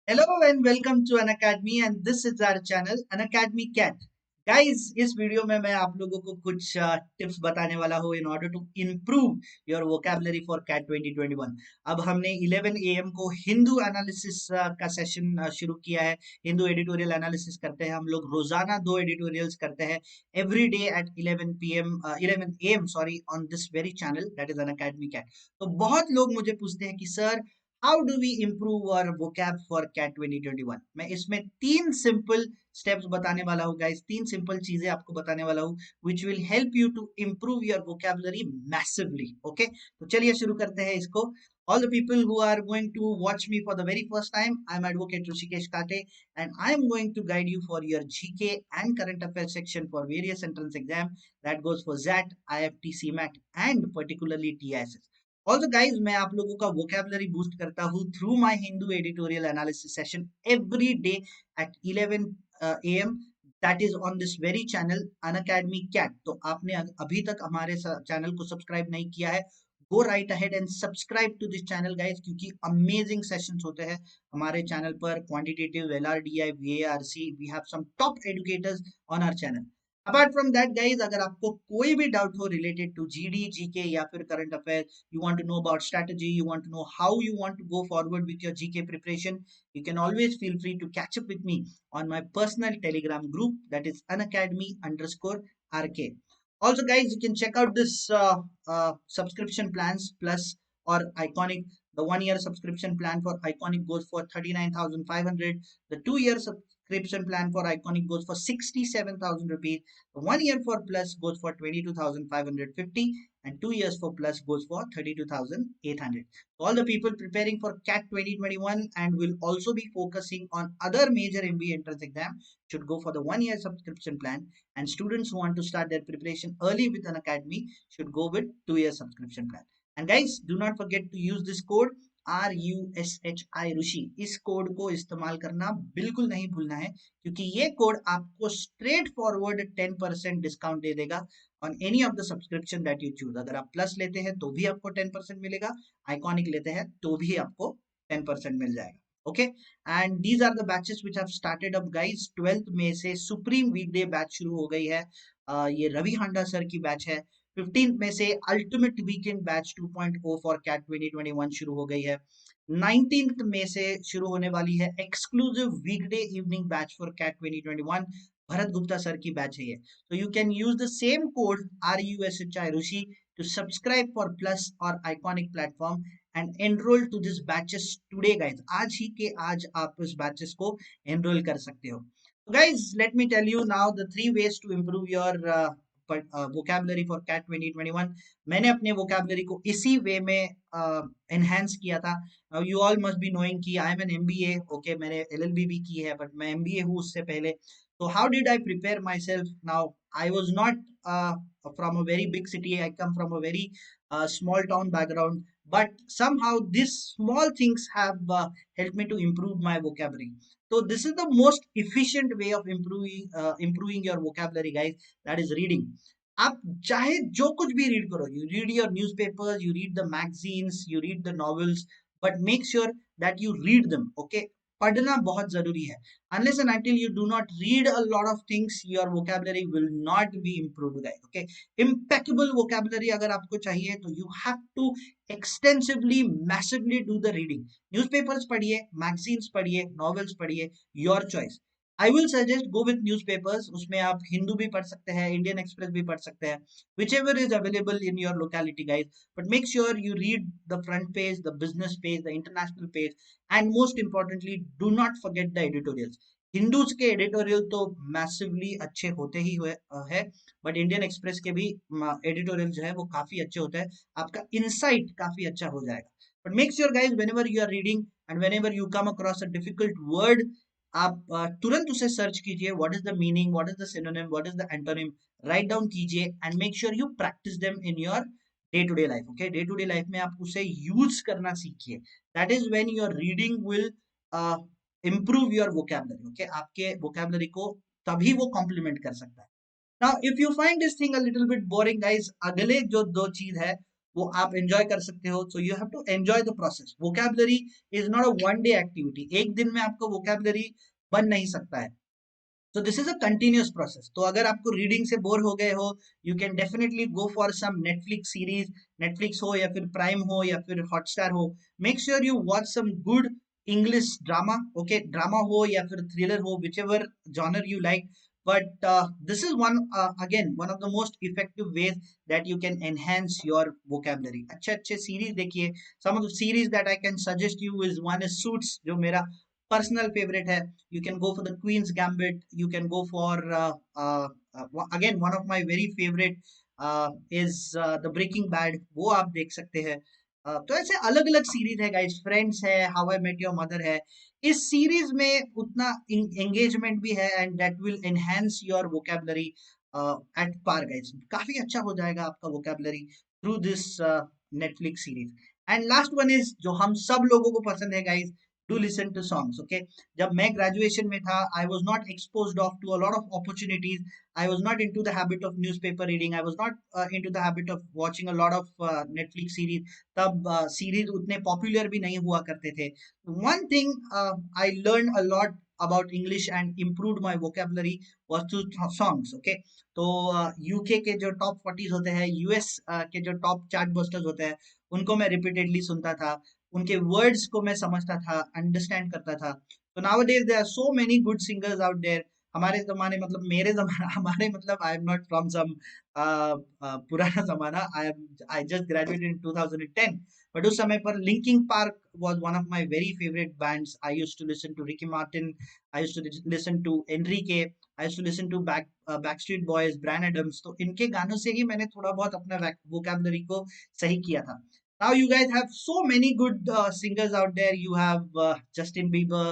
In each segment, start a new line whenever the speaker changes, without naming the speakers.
Hello and welcome to An Academy and this is our channel An Academy Cat. Guys, इस video में मैं आप लोगों को कुछ टिप्स बताने वाला हूँ in order to improve your vocabulary for CAT 2021। अब हमने 11 AM को हिंदू एनालिसिस का सेशन शुरू किया है। हिंदू एडिटोरियल एनालिसिस करते हैं हम लोग, रोजाना 2 एडिटोरियल्स करते हैं every day at 11 PM 11 AM sorry on this very channel that is An Academy Cat। तो बहुत लोग मुझे पूछते हैं कि sir how do we improve our vocab for CAT 2021। मैं इसमें 3 सिंपल स्टेप्स बताने वाला हूँ गाइस, 3 सिंपल चीजें आपको बताने वाला हूँ which will help you to improve your vocabulary massively. Okay, तो चलिए शुरू करते हैं इसको। All the people who are going to watch me for the very first time, I'm Advocate Rushikesh Kate and I'm going to guide you for your GK and current affairs section for various entrance exam that goes for ZAT, IFT, CMAT and particularly TISS। Also guys, मैं आप लोगों का vocabulary boost करता हूँ through my Hindu editorial analysis session every day at 11 AM that is on this very channel Unacademy CAT. तो आपने अभी तक हमारे चैनल को सब्सक्राइब नहीं किया है, go right ahead and subscribe to this channel guys, क्योंकि अमेजिंग सेशंस होते हैं हमारे चैनल पर। Quantitative, LRDI, VARC, we have some top educators on our channel. Apart from that guys, अगर आपको कोई भी डाउट हो रिलेटेड टू GD, GK या फिर current affair, you want to know about strategy, you want to know how you want to go forward with your GK preparation, you can always feel free to catch up with me on my personal Telegram group that is unacademy_RK. Also, guys, you can check out this subscription plans plus or Iconic. The 1 year subscription plan for Iconic goes for 39,500. The 2 year subscription plan for Iconic goes for 67,000 rupees. The 1 year for Plus goes for 22,550 and 2 years for Plus goes for 32,800. All the people preparing for CAT 2021 and will also be focusing on other major MBA entrance exam should go for the 1 year subscription plan, and students who want to start their preparation early with an academy should go with 2 year subscription plan. And guys, do not forget to use this code RUSHI रुशि। इस code को इस्तेमाल करना बिल्कुल नहीं भूलना है, क्योंकि ये कोड आपको स्ट्रेट फॉरवर्ड 10% डिस्काउंट दे देगा on any of the subscription that you choose. अगर आप प्लस लेते हैं तो भी आपको 10% मिलेगा, आइकॉनिक लेते हैं तो भी आपको 10% मिल जाएगा। Okay, and these are the batches which have started up guys. 12th में से सुप्रीम वीकडे बैच शुरू हो गई है। ये रवि हांडा सर की बैच है। 15th में से ultimate weekend batch 2.0 for CAT 2021 शुरू हो गई है। 19th में से शुरू होने वाली है exclusive weekday evening batch for CAT 2021। Bharat Gupta sir की बैच है ये। So you can use the same code RUSHI Rushi to subscribe for Plus or Iconic platform and enroll to this batches today guys। आज ही के आज आप इस batches को enroll कर सकते हो। So guys, let me tell you now the 3 ways to improve your vocabulary for CAT 2021। मैंने अपने vocabulary को इसी वे में enhance किया था। You all must be knowing कि I am an MBA, okay, मैंने LLB भी की है, but मैं MBA हूँ उससे पहले। So how did I prepare myself? Now I was not from a very big city. I come from a very small town background, but somehow these small things have helped me to improve my vocabulary. So this is the most efficient way of improving your vocabulary, guys. That is reading. आप चाहे जो कुछ भी read करो, you read your newspapers, you read the magazines, you read the novels, but make sure that you read them. Okay, पढ़ना बहुत जरूरी है। Unless and until you do not read a lot of things, your vocabulary will not be improved guys। Okay, impeccable vocabulary अगर आपको चाहिए तो you have to extensively massively do the reading। newspapers पढ़िए, magazines पढ़िए, novels पढ़िए, your choice। I will suggest go with newspapers। उसमें आप हिंदू भी पढ़ सकते हैं, इंडियन एक्सप्रेस भी पढ़ सकते हैं, whichever is available in your locality guys, but make sure you read the front page, the business page, the international page, and most importantly do not forget the editorials। Hindus के editorial तो massively अच्छे होते ही हुए है, but Indian express के भी editorial जो है वो काफी अच्छे होते हैं, आपका इनसाइट काफी अच्छा हो जाएगा। But make sure guys whenever you are reading and whenever you come across a difficult word, आप तुरंत उसे सर्च कीजिए, what is the meaning, what is the synonym, what is the antonym, write down कीजिए and make sure you practise them in your day to day life. Okay, day to day life में आप उसे use करना सीखिए। That is when your reading will improve your vocabulary। okay, आपके vocabulary को तभी वो complement कर सकता है। now if you find this thing a little bit boring guys, अगले जो दो चीज है वो आप एंजॉय कर सकते हो. So you have to enjoy the process. Vocabulary is not a one day activity. एक दिन में आपका वोकैबुलरी बन नहीं सकता है. So this is a continuous process. तो अगर आपको रीडिंग से बोर हो गए हो, you can definitely go for some Netflix series. Netflix हो या फिर प्राइम हो या फिर हॉटस्टार हो. Make sure you watch some good English drama. Okay, drama हो या फिर थ्रिलर हो, whichever genre you like. But this is one of the most effective ways that you can enhance your vocabulary. अच्छे अच्छे series देखिए. Some of the series that I can suggest you is one is Suits, जो मेरा personal favourite है. You can go for the Queen's Gambit. You can go for again one of my very favorite is the Breaking Bad. वो आप देख सकते हैं. तो ऐसे अलग अलग सीरीज है गाइस. फ्रेंड्स है, How I Met Your Mother है. इस सीरीज में उतना एंगेजमेंट भी है and that will enhance your vocabulary at par guys. काफी अच्छा हो जाएगा आपका vocabulary through this Netflix series. And last one is जो हम सब लोगों को पसंद है guys, do listen to songs. Okay, जब मैं ग्रेजुएशन में था, I was not exposed of to a lot of opportunities. I was not into the habit of newspaper reading. I was not into the habit of watching a lot of Netflix series. तब series उतने popular भी नहीं हुआ करते थे. one thing I learned a lot about English and improved my vocabulary was through songs. Okay, तो UK के जो टॉप 40 होते हैं, यूएस के जो टॉप चार्ट बस्टर्स होते हैं, उनको मैं रिपीटेडली सुनता था. उनके वर्ड्स को मैं समझता था, अंडरस्टैंड करता था. तो nowadays there are so many good singers out there. हमारे जमाने मतलब मेरे जमाना हमारे मतलब I am not from some पुराना जमाना. I just graduated in 2010. But उस समय पर Linkin Park was one of my very favorite bands. I used to listen to Ricky Martin. I used to listen to Enrique. I used to listen to Backstreet Boys, Bryan Adams. तो इनके गानों से ही मैंने थोड़ा बहुत अपना vocabulary को सही किया था. Now you guys have so many good singers out there. You have Justin Bieber,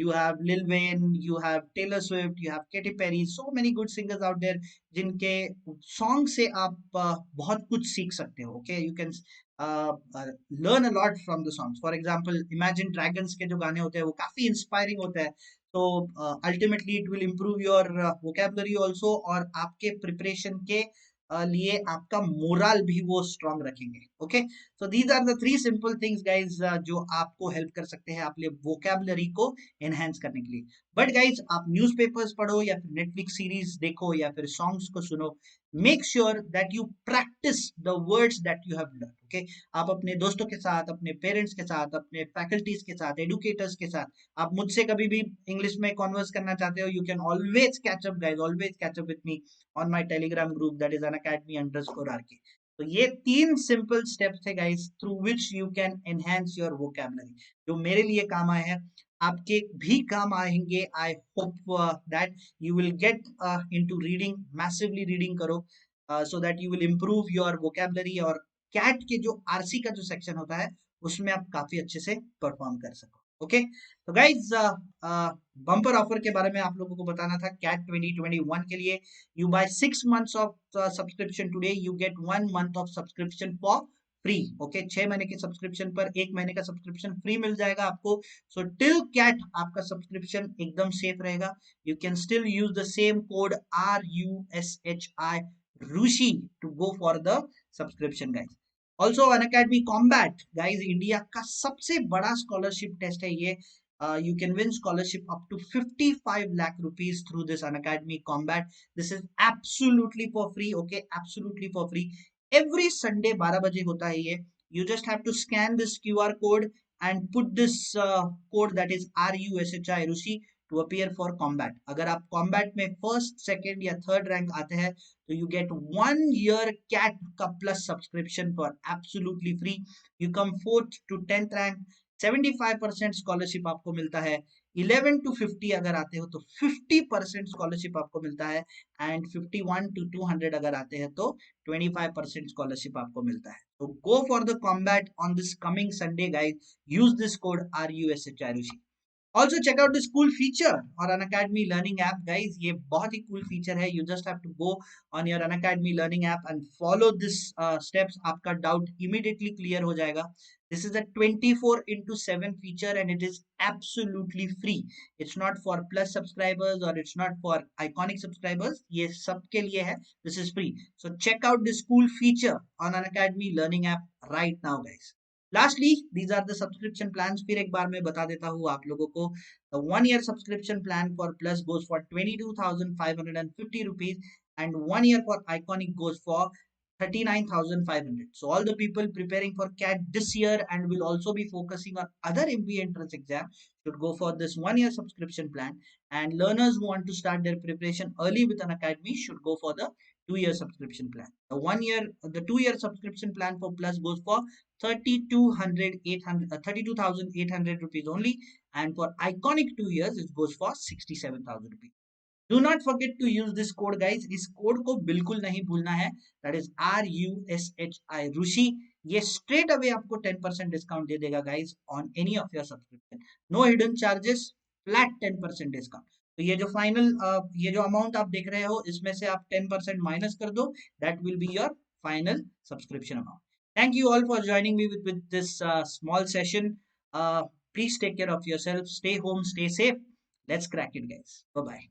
you have Lil Wayne, you have Taylor Swift, you have Katy Perry. So many good singers out there जिनके song से आप बहुत कुछ सीख सकते हो. Okay, you can learn a lot from the songs. For example, Imagine Dragons के जो गाने होते हैं वो काफी इंस्पायरिंग होते हैं. तो ultimately it will improve your vocabulary also, और आपके प्रिपरेशन के लिए आपका मोरल भी वो स्ट्रांग रखेंगे. Okay, so these are the three simple things guys जो आपको हेल्प कर सकते हैं अपने वोकैबुलरी को एनहेंस करने के लिए. बट गाइज, आप न्यूज़पेपर्स पढ़ो या फिर नेटफ्लिक्स सीरीज देखो या फिर सॉन्ग्स को सुनो, make sure that you practice the words that you have learn. Okay, आप अपने दोस्तों के साथ, अपने पेरेंट्स के साथ, अपने फैकल्टीज के साथ, एडुकेटर्स के साथ, आप मुझसे कभी भी इंग्लिश में कॉन्वर्स करना चाहते हो, you can always catch up guys, always catch up with me on my Telegram group that is unacademy_rk. तो ये 3 सिंपल स्टेप्स थे guys through which you can enhance your vocabulary, जो मेरे लिए काम आए हैं, आपके भी काम आएंगे. I hope that you will get into reading, massively reading करो, so that you will improve your vocabulary, और कैट के जो आरसी का जो सेक्शन होता है उसमें आप काफी अच्छे से परफॉर्म कर सको. ओके, तो गाइज बम्पर ऑफर के बारे में आप लोगों को बताना था. कैट 2021 के लिए you buy 6 months of subscription today, you get 1 month of subscription for free. Okay, 6 महीने के सब्सक्रिप्शन पर 1 महीने का सब्सक्रिप्शन फ्री मिल जाएगा आपको. सो टिल कैट आपका सब्सक्रिप्शन एकदम सेफ रहेगा. You can still use the same code RUSHI Rushi to go for the subscription guys. Also Unacademy Combat guys India का सबसे बड़ा स्कॉलरशिप टेस्ट है ये. You can win scholarship up to 55 lakh rupees through this Unacademy Combat. This is absolutely for free. Okay, absolutely for free. Every Sunday 12 बजे होता है ये. You just have to scan this QR code and put this code that is RUSHI Rushi to appear for combat. अगर आप combat में first, second या third rank आते हैं तो you get 1 year CAT का plus subscription for absolutely free. You come 4th to 10th rank, 75% scholarship आपको मिलता है. 11 to 50 अगर आते हो तो 50% स्कॉलरशिप आपको मिलता है. एंड 51 to 200 अगर आते हैं तो 25% स्कॉलरशिप आपको मिलता है. तो गो for the combat on this coming Sunday guys. Use this code RUSHI. Also check out this cool feature or Unacademy Learning app guys. ये बहुत ही cool feature है. You just have to go on your Unacademy Learning app and follow this steps. आपका doubt immediately clear हो जाएगा. This is a 24 into 7 feature and it is absolutely free. It's not for plus subscribers or it's not for iconic subscribers. ये सबके लिए है. This is free. So check out this cool feature on Unacademy Learning app right now, guys. Lastly, these are the subscription plans. फिर एक बार मैं बता देता हूँ आप लोगों को. The 1 year subscription plan for Plus goes for 22,550 rupees and 1 year for Iconic goes for 39,500. So all the people preparing for CAT this year and will also be focusing on other MBA entrance exam should go for this 1 year subscription plan. And learners who want to start their preparation early with an academy should go for the 2 year subscription plan. The 2 year subscription plan for Plus goes for 32,800 rupees only. And for Iconic 2 years, it goes for 67,000 rupees. Do not forget to use this code guys. इस code को बिल्कुल नहीं भूलना है. That is RUSHI Rushi. ये straight away आपको 10% discount दे देगा guys on any of your subscription. No hidden charges, flat 10% discount. तो ये जो फाइनल ये जो अमाउंट आप देख रहे हो इसमें से आप 10% माइनस कर दो. That will be your final subscription amount. Thank you all for joining me with this small session. Please take care of yourself. Stay home, stay safe. Let's crack it, guys. Bye bye.